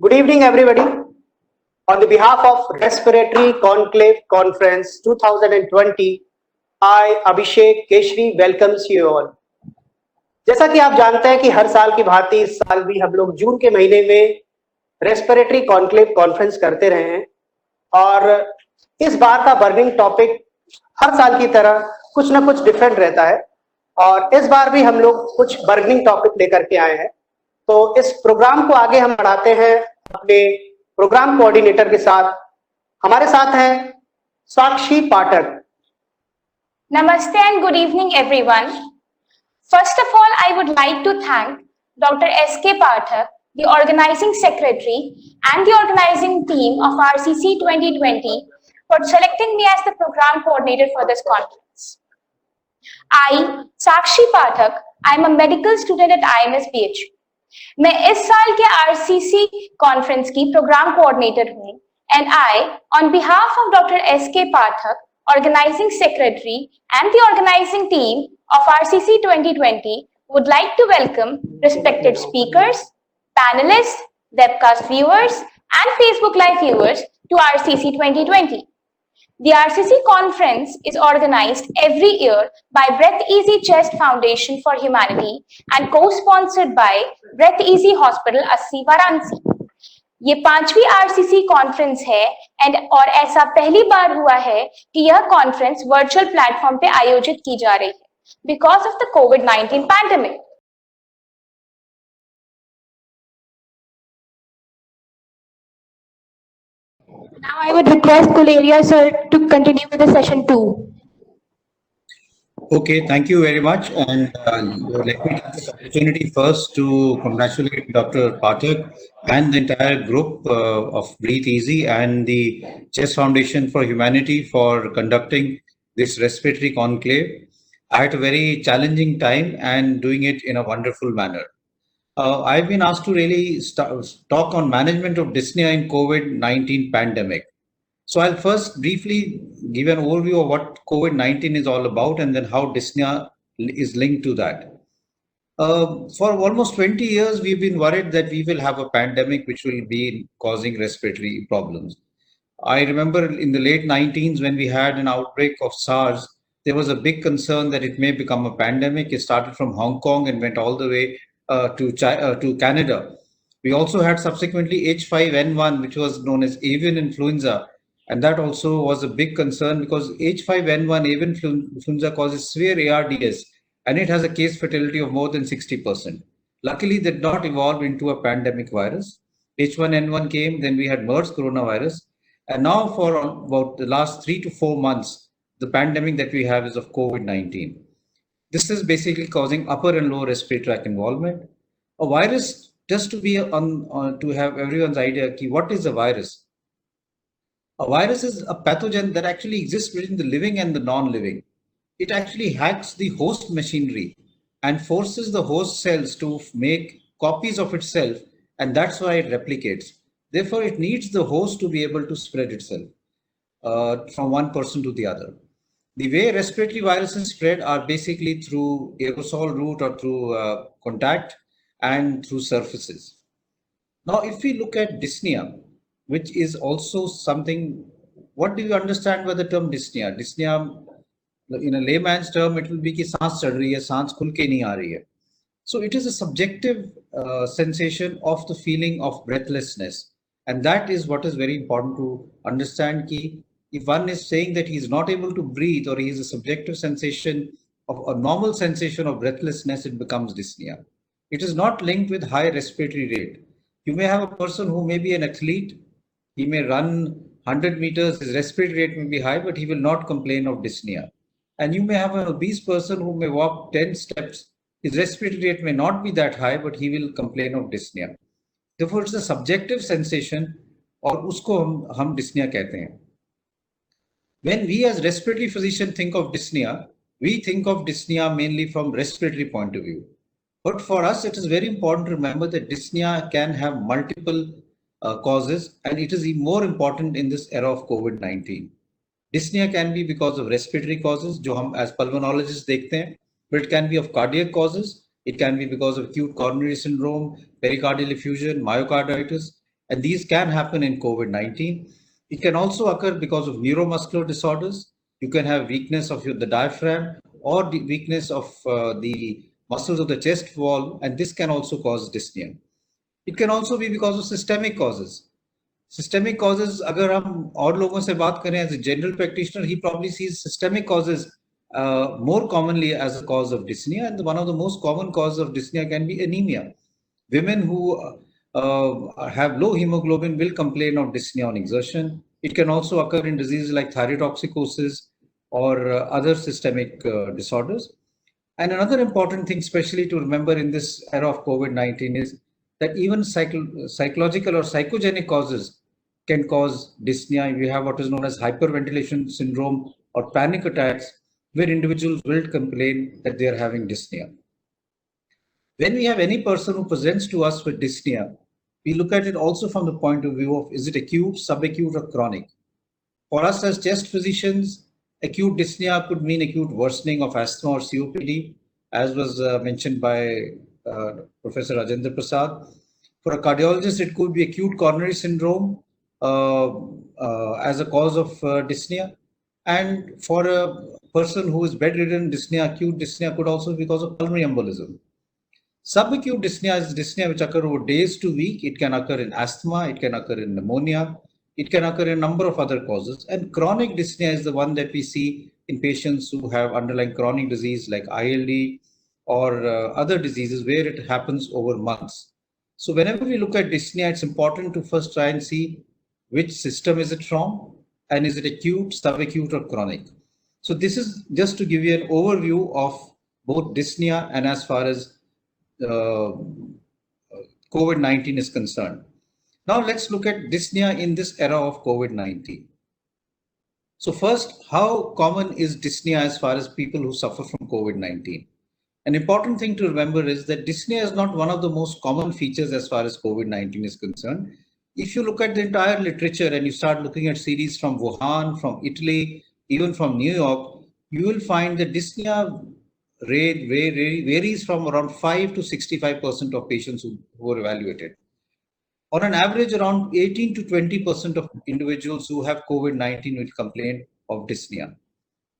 Good evening, everybody. On the behalf of Respiratory Conclave Conference 2020, I, Abhishek Keshri, welcomes you all. जैसा कि आप जानते हैं कि हर साल की भांति इस साल भी हम लोग जून के महीने में रेस्पिरेटरी कॉन्क्लेव कॉन्फ्रेंस करते रहे हैं और इस बार का बर्निंग टॉपिक हर साल की तरह कुछ ना कुछ डिफरेंट रहता है और इस बार भी हम लोग कुछ बर्निंग टॉपिक लेकर के आए हैं। तो इस प्रोग्राम को आगे हम बढ़ाते हैं अपने प्रोग्राम कोऑर्डिनेटर के साथ। हमारे साथ हैं साक्षी पाठक। Namaste and good evening, everyone. First of all, I would like to thank Dr. S.K. Pathak, the organizing secretary and the organizing team of RCC 2020 for selecting me as the program coordinator for this conference. I, Sakshi Pathak, I am a medical student at IMS BHU. मैं इस साल के RCC conference की programme coordinator हूँ and I, on behalf of Dr. S.K. Pathak, organizing secretary and the organizing team of RCC 2020, would like to welcome respected speakers, panelists, webcast viewers, and Facebook Live viewers to RCC 2020. The RCC conference is organized every year by Breath Easy Chest Foundation for Humanity and co-sponsored by Breath Easy Hospital, अस्सी वाराणसी। ये 5वीं RCC conference है और ऐसा पहली बार हुआ है कि यह कॉन्फ्रेंस वर्चुअल प्लेटफॉर्म पे आयोजित की जा रही है because of the covid pandemic. Now I would request Kuleria sir to continue with the session 2. Okay, thank you very much. And let me take this opportunity first to congratulate Dr. Pathak and the entire group of Breathe Easy and the Chest Foundation for Humanity for conducting this respiratory conclave at a very challenging time and doing it in a wonderful manner. I've been asked to really talk on management of dyspnea in COVID-19 pandemic. So I'll first briefly give an overview of what COVID-19 is all about and then how dyspnea is linked to that. For almost 20 years, we've been worried that we will have a pandemic which will be causing respiratory problems. I remember in the late 19s when we had an outbreak of SARS, there was a big concern that it may become a pandemic. It started from Hong Kong and went all the way to Canada. We also had subsequently H5N1, which was known as avian influenza. And that also was a big concern because H5N1 avian influenza causes severe ARDS and it has a case fatality of more than 60%. Luckily, they did not evolve into a pandemic virus. H1N1 came, then we had MERS coronavirus. And now for about the last 3 to 4 months, the pandemic that we have is of COVID-19. This is basically causing upper and lower respiratory tract involvement. A virus, just to be to have everyone's idea, what is a virus? A virus is a pathogen that actually exists between the living and the non-living. It actually hacks the host machinery and forces the host cells to make copies of itself, and that's why it replicates. Therefore, it needs the host to be able to spread itself from one person to the other. The way respiratory viruses spread are basically through aerosol route or through contact and through surfaces. Now, if we look at dyspnea, which is also something, what do you understand by the term dyspnea? Dyspnea, in a layman's term, it will be कि सांस चढ़ रही है, सांस खुल के नहीं आ रही है. So it is a subjective sensation of the feeling of breathlessness. And that is what is very important to understand कि if one is saying that he is not able to breathe or he is a subjective sensation of a normal sensation of breathlessness, it becomes dyspnea. It is not linked with high respiratory rate. You may have a person who may be an athlete. He may run 100 meters, his respiratory rate may be high, but he will not complain of dyspnea. And you may have an obese person who may walk 10 steps. His respiratory rate may not be that high, but he will complain of dyspnea. Therefore, it's a subjective sensation, और उसको हम dyspnea कहते हैं. When we as respiratory physician think of dyspnea, we think of dyspnea mainly from respiratory point of view. But for us, it is very important to remember that dyspnea can have multiple causes, and it is even more important in this era of COVID-19. Dyspnea can be because of respiratory causes, जो हम as pulmonologists देखते हैं, but it can be of cardiac causes. It can be because of acute coronary syndrome, pericardial effusion, myocarditis. And these can happen in COVID-19. It can also occur because of neuromuscular disorders. You can have weakness of the diaphragm or the weakness of the muscles of the chest wall, and this can also cause dyspnea. It can also be because of systemic causes. Systemic causes, अगर हम और लोगों से बात करें as a general practitioner, he probably sees systemic causes more commonly as a cause of dyspnea, and one of the most common causes of dyspnea can be anemia. Women who have low hemoglobin will complain of dyspnea on exertion. It can also occur in diseases like thyrotoxicosis or other systemic disorders. And another important thing, especially to remember in this era of COVID-19, is that even psychological or psychogenic causes can cause dyspnea. We have what is known as hyperventilation syndrome or panic attacks, where individuals will complain that they are having dyspnea. When we have any person who presents to us with dyspnea, we look at it also from the point of view of, is it acute, subacute, or chronic? For us as chest physicians, acute dyspnea could mean acute worsening of asthma or COPD, as was mentioned by Professor Rajendra Prasad. For a cardiologist, it could be acute coronary syndrome as a cause of dyspnea. And for a person who is bedridden, acute dyspnea could also be because of pulmonary embolism. Subacute dyspnea is dyspnea which occur over days to week. It can occur in asthma, it can occur in pneumonia, it can occur in a number of other causes. And chronic dyspnea is the one that we see in patients who have underlying chronic disease like ILD or other diseases where it happens over months. So whenever we look at dyspnea, it's important to first try and see which system is it from, and is it acute, subacute, or chronic. So this is just to give you an overview of both dyspnea and as far as COVID-19 is concerned. Now let's look at dyspnea in this era of COVID-19. So first, how common is dyspnea as far as people who suffer from COVID-19? An important thing to remember is that dyspnea is not one of the most common features as far as COVID-19 is concerned. If you look at the entire literature and you start looking at series from Wuhan, from Italy, even from New York, you will find that dyspnea rate varies from around 5 to 65% of patients who were evaluated. On an average, around 18 to 20% of individuals who have COVID-19 will complain of dyspnea.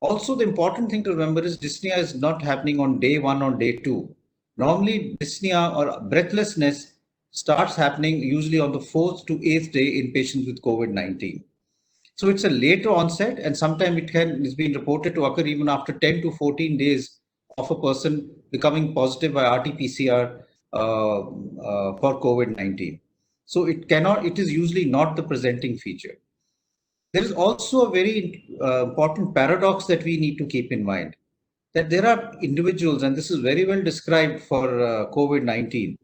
Also, the important thing to remember is dyspnea is not happening on day 1 or day 2. Normally, dyspnea or breathlessness starts happening usually on the 4th to 8th day in patients with COVID-19. So it's a later onset, and sometimes it's been reported to occur even after 10 to 14 days of a person becoming positive by RT-PCR for COVID-19. So it is usually not the presenting feature. There is also a very important paradox that we need to keep in mind, that there are individuals, and this is very well described for COVID-19,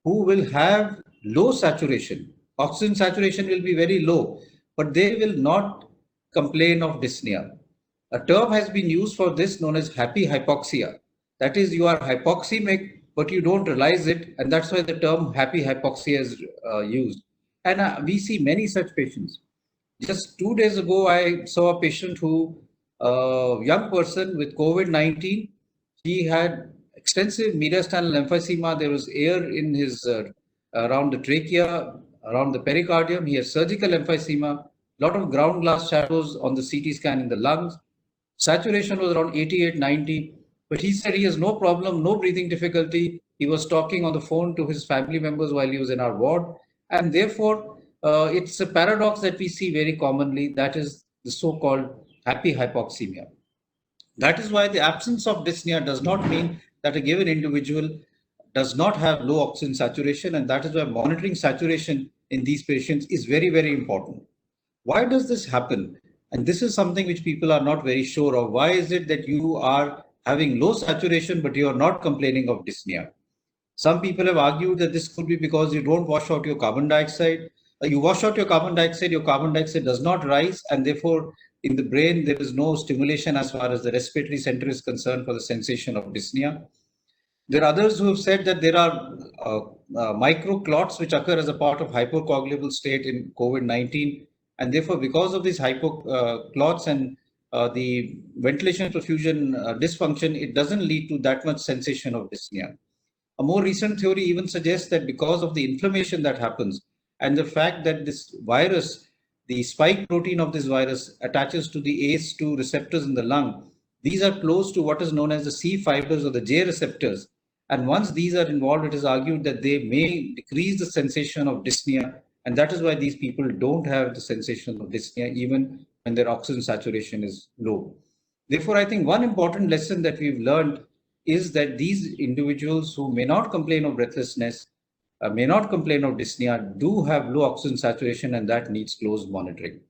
who will have low saturation. Oxygen saturation will be very low, but they will not complain of dyspnea. A term has been used for this known as happy hypoxia. That is, you are hypoxemic, but you don't realize it, and that's why the term happy hypoxia is used. And we see many such patients. Just 2 days ago, I saw a patient young person with COVID-19. He had extensive mediastinal emphysema. There was air in his around the trachea, around the pericardium. He has surgical emphysema, lot of ground glass shadows on the CT scan in the lungs. Saturation was around 88, 90. But he said he has no problem, no breathing difficulty. He was talking on the phone to his family members while he was in our ward. And therefore, it's a paradox that we see very commonly. That is the so-called happy hypoxemia. That is why the absence of dyspnea does not mean that a given individual does not have low oxygen saturation. And that is why monitoring saturation in these patients is very, very important. Why does this happen? And this is something which people are not very sure of. Why is it that you are having low saturation, but you are not complaining of dyspnea? Some people have argued that this could be because you don't wash out your carbon dioxide. You wash out your carbon dioxide does not rise, and therefore in the brain there is no stimulation as far as the respiratory center is concerned for the sensation of dyspnea. There are others who have said that there are microclots which occur as a part of hypocoagulable state in COVID-19, and therefore because of these hypoclots and the ventilation perfusion dysfunction, it doesn't lead to that much sensation of dyspnea. A more recent theory even suggests that because of the inflammation that happens and the fact that this virus, the spike protein of this virus attaches to the ACE2 receptors in the lung. These are close to what is known as the C fibers or the J receptors. And once these are involved, it is argued that they may decrease the sensation of dyspnea. And that is why these people don't have the sensation of dyspnea even when their oxygen saturation is low. Therefore, I think one important lesson that we've learned is that these individuals who may not complain of breathlessness, may not complain of dyspnea, do have low oxygen saturation, and that needs close monitoring.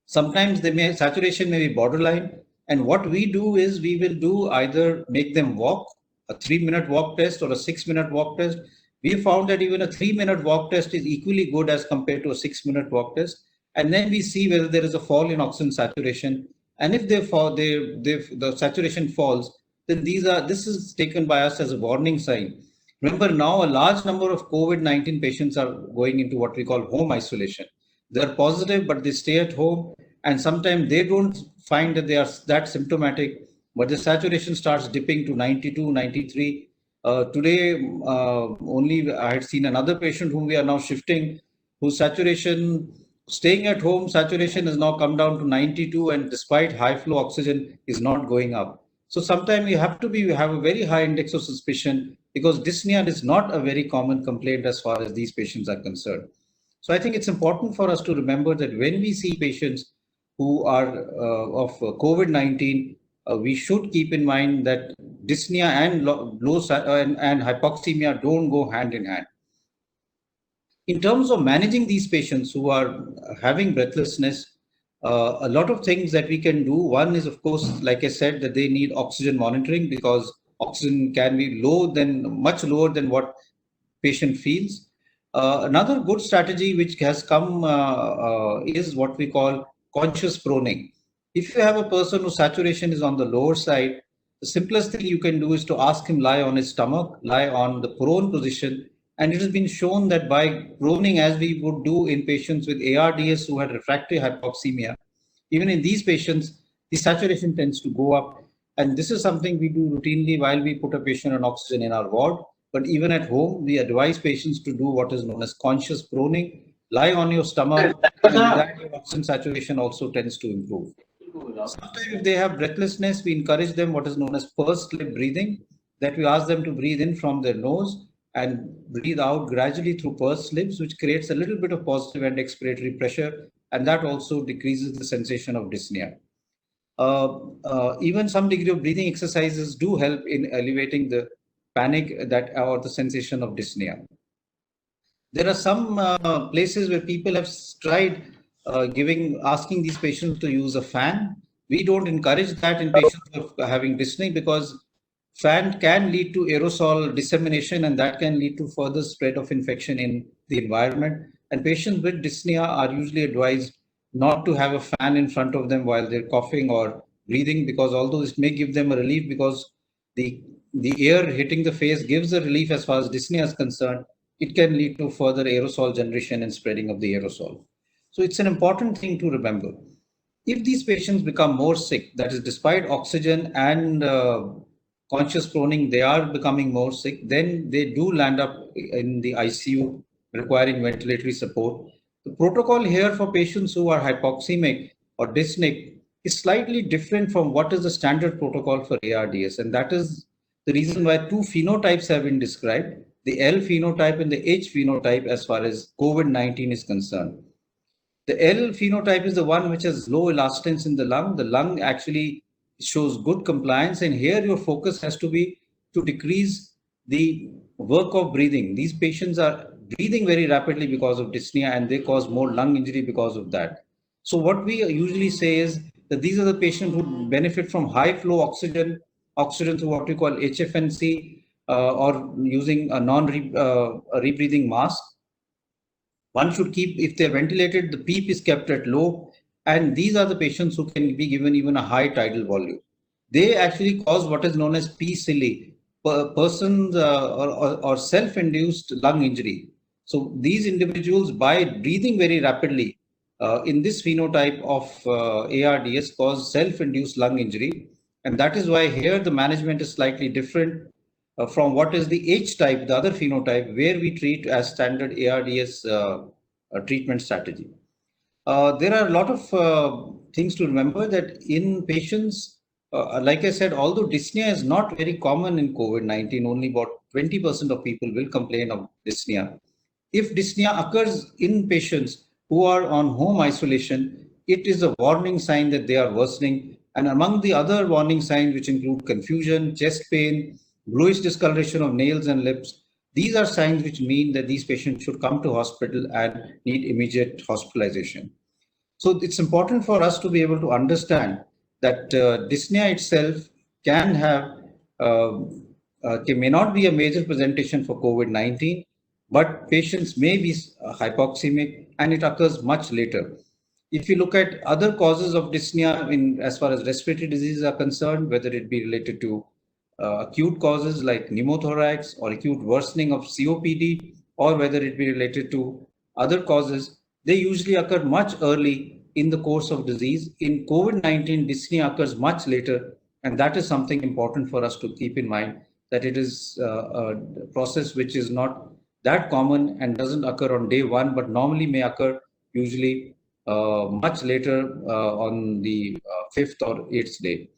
Sometimes saturation may be borderline, and what we do is we will do either make them walk, a 3-minute walk test or a 6-minute walk test. We have found that even a 3-minute walk test is equally good as compared to a 6-minute walk test. And then we see whether there is a fall in oxygen saturation. And if the saturation falls, then this is taken by us as a warning sign. Remember, now a large number of COVID-19 patients are going into what we call home isolation. They're positive, but they stay at home, and sometimes they don't find that they are that symptomatic, but the saturation starts dipping to 92, 93. Today, only I had seen another patient whom we are now shifting, whose saturation, staying at home, saturation has now come down to 92, and despite high flow oxygen is not going up. So sometimes you have a very high index of suspicion, because dyspnea is not a very common complaint as far as these patients are concerned. So I think it's important for us to remember that when we see patients who are of COVID-19, we should keep in mind that dyspnea and and hypoxemia don't go hand in hand. In terms of managing these patients who are having breathlessness, a lot of things that we can do. One is, of course, like I said, that they need oxygen monitoring, because oxygen can be much lower than what patient feels. Another good strategy which has come is what we call conscious proning. If you have a person whose saturation is on the lower side, the simplest thing you can do is to ask him lie on his stomach, lie on the prone position. And it has been shown that by proning, as we would do in patients with ARDS who had refractory hypoxemia, even in these patients, the saturation tends to go up. And this is something we do routinely while we put a patient on oxygen in our ward. But even at home, we advise patients to do what is known as conscious proning. Lie on your stomach, and that your oxygen saturation also tends to improve. Sometimes if they have breathlessness, we encourage them what is known as pursed lip breathing, that we ask them to breathe in from their nose and breathe out gradually through pursed lips, which creates a little bit of positive and expiratory pressure, and that also decreases the sensation of dyspnea. Even some degree of breathing exercises do help in alleviating the panic or the sensation of dyspnea. There are some places where people have tried asking these patients to use a fan. We don't encourage that in patients who are having dyspnea, because fan can lead to aerosol dissemination, and that can lead to further spread of infection in the environment. And patients with dyspnea are usually advised not to have a fan in front of them while they're coughing or breathing, because although this may give them a relief, because the air hitting the face gives a relief as far as dyspnea is concerned, it can lead to further aerosol generation and spreading of the aerosol. So it's an important thing to remember. If these patients become more sick, that is, despite oxygen and conscious proning, they are becoming more sick, then they do land up in the ICU requiring ventilatory support. The protocol here for patients who are hypoxemic or dyspneic is slightly different from what is the standard protocol for ARDS. And that is the reason why two phenotypes have been described, the L phenotype and the H phenotype as far as COVID-19 is concerned. The L phenotype is the one which has low elastance in the lung. The lung actually shows good compliance, and here your focus has to be to decrease the work of breathing. These patients are breathing very rapidly because of dyspnea, and they cause more lung injury because of that. So what we usually say is that these are the patients who benefit from high flow oxygen through what we call HFNC, or using a rebreathing mask. One should keep, if they're ventilated, the PEEP is kept at low, and these are the patients who can be given even a high tidal volume. They actually cause what is known as PCILI, persons or self-induced lung injury. So these individuals, by breathing very rapidly in this phenotype of ARDS, cause self-induced lung injury. And that is why here the management is slightly different. from what is the H type, the other phenotype, where we treat as standard ARDS treatment strategy. There are a lot of things to remember that in patients, like I said, although dyspnea is not very common in COVID-19, only about 20% of people will complain of dyspnea. If dyspnea occurs in patients who are on home isolation, it is a warning sign that they are worsening. And among the other warning signs, which include confusion, chest pain, bluish discoloration of nails and lips, these are signs which mean that these patients should come to hospital and need immediate hospitalization. So it's important for us to be able to understand that dyspnea itself can have, may not be a major presentation for COVID-19, but patients may be hypoxemic and it occurs much later. If you look at other causes of dyspnea as far as respiratory diseases are concerned, whether it be related to acute causes like pneumothorax or acute worsening of COPD, or whether it be related to other causes, they usually occur much early in the course of disease. In COVID-19, dyspnea occurs much later, and that is something important for us to keep in mind, that it is a process which is not that common and doesn't occur on day one, but normally may occur usually much later on the 5th or 8th day.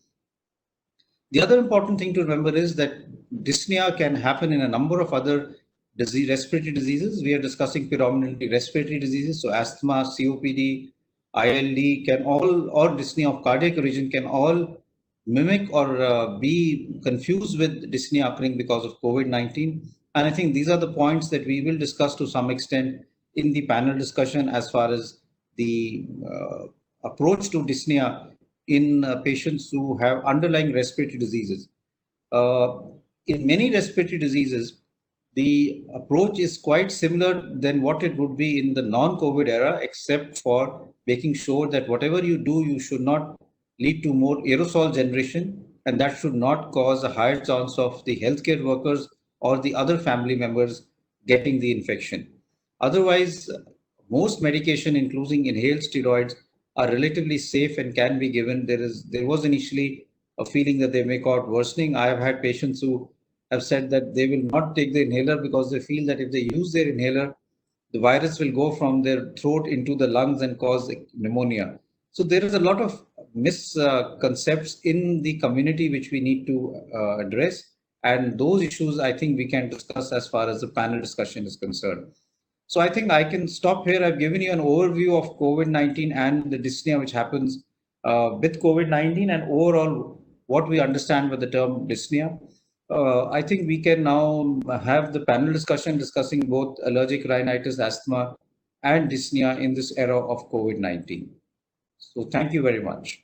The other important thing to remember is that dyspnea can happen in a number of other respiratory diseases. We are discussing predominantly respiratory diseases, so asthma, COPD, ILD can all, or dyspnea of cardiac origin can all mimic or be confused with dyspnea occurring because of COVID-19. And I think these are the points that we will discuss to some extent in the panel discussion as far as the approach to dyspnea in patients who have underlying respiratory diseases. In many respiratory diseases, the approach is quite similar than what it would be in the non-COVID era, except for making sure that whatever you do, you should not lead to more aerosol generation, and that should not cause a higher chance of the healthcare workers or the other family members getting the infection. Otherwise, most medication, including inhaled steroids, are relatively safe and can be given. There was initially a feeling that they may cause worsening. I have had patients who have said that they will not take the inhaler because they feel that if they use their inhaler, the virus will go from their throat into the lungs and cause pneumonia. So there is a lot of misconceptions in the community which we need to address. And those issues I think we can discuss as far as the panel discussion is concerned. So I think I can stop here. I've given you an overview of COVID-19 and the dyspnea which happens with COVID-19 and overall what we understand with the term dyspnea. I think we can now have the panel discussion discussing both allergic rhinitis, asthma, and dyspnea in this era of COVID-19. So thank you very much.